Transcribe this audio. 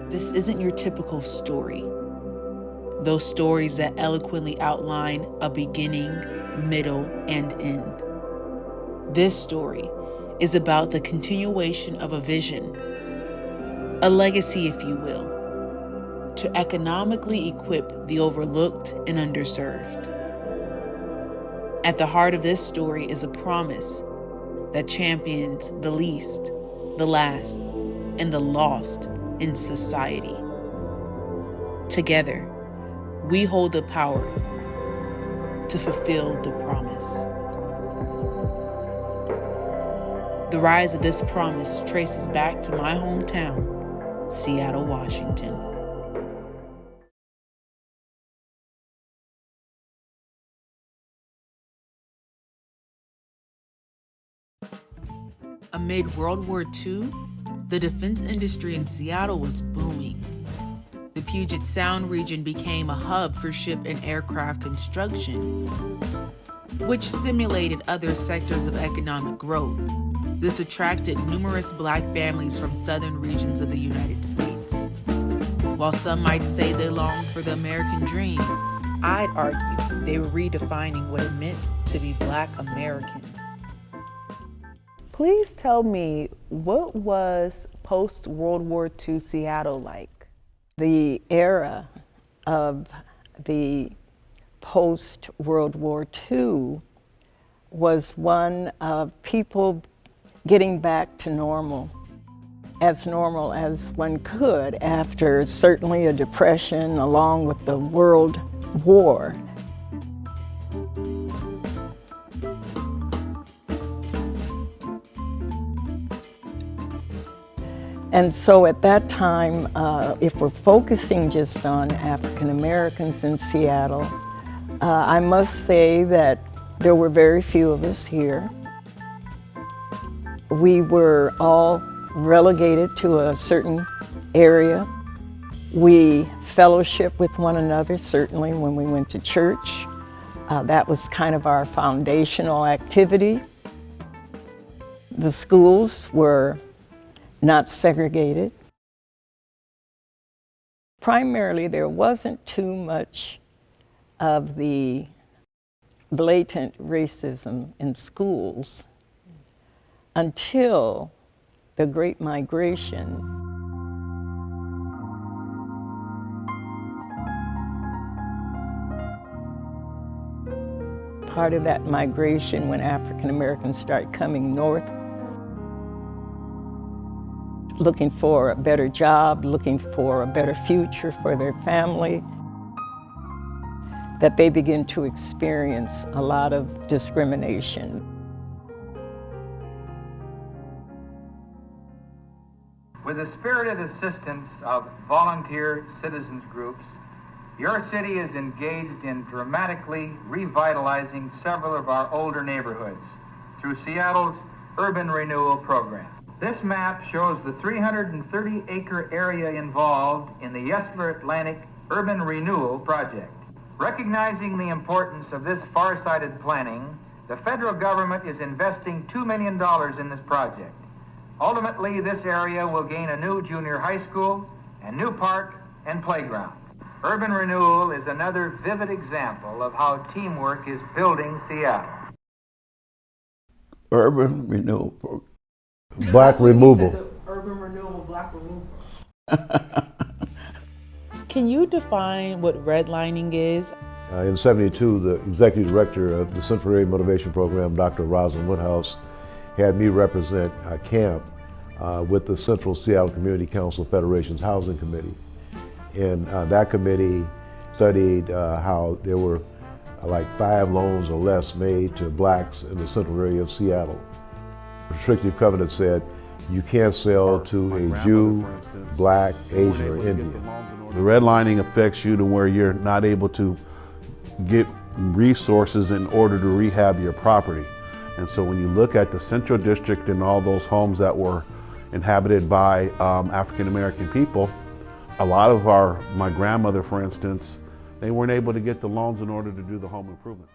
This isn't your typical story. Those stories that eloquently outline a beginning, middle, and end. This story is about the continuation of a vision, a legacy, if you will, to economically equip the overlooked and underserved. At the heart of this story is a promise that champions the least, the last, and the lost in society. Together, we hold the power to fulfill the promise. The rise of this promise traces back to my hometown, Seattle, Washington. Amid World War II, the defense industry in Seattle was booming. The Puget Sound region became a hub for ship and aircraft construction, which stimulated other sectors of economic growth. This attracted numerous Black families from southern regions of the United States. While some might say they longed for the American dream, I'd argue they were redefining what it meant to be Black Americans. Please tell me, what was post-World War II Seattle like? The era of the post-World War II was one of people getting back to normal as one could after certainly a depression along with the World War. And so at that time, if we're focusing just on African Americans in Seattle, I must say that there were very few of us here. We were all relegated to a certain area. We fellowshiped with one another, certainly when we went to church. That was kind of our foundational activity. The schools were not segregated. Primarily, there wasn't too much of the blatant racism in schools until the Great Migration. Part of that migration, when African Americans started coming north, looking for a better job, looking for a better future for their family, that they begin to experience a lot of discrimination. With the spirited assistance of volunteer citizens groups, your city is engaged in dramatically revitalizing several of our older neighborhoods through Seattle's Urban Renewal Program. This map shows the 330-acre area involved in the Yesler Atlantic Urban Renewal Project. Recognizing the importance of this far-sighted planning, the federal government is investing $2 million in this project. Ultimately, this area will gain a new junior high school, a new park, and playground. Urban renewal is another vivid example of how teamwork is building Seattle. Urban renewal program. Black removal. The urban renewal, black removal. Can you define what redlining is? In '72, the executive director of the Central Area Motivation Program, Dr. Rosalind Woodhouse, had me represent a camp with the Central Seattle Community Council Federation's Housing Committee. And that committee studied how there were like 5 loans or less made to blacks in the central area of Seattle. The restrictive covenant said you can't sell to a Jew, black, Asian, or Indian. The redlining affects you to where you're not able to get resources in order to rehab your property. And so when you look at the Central District and all those homes that were inhabited by African American people, a lot of my grandmother, for instance, they weren't able to get the loans in order to do the home improvement.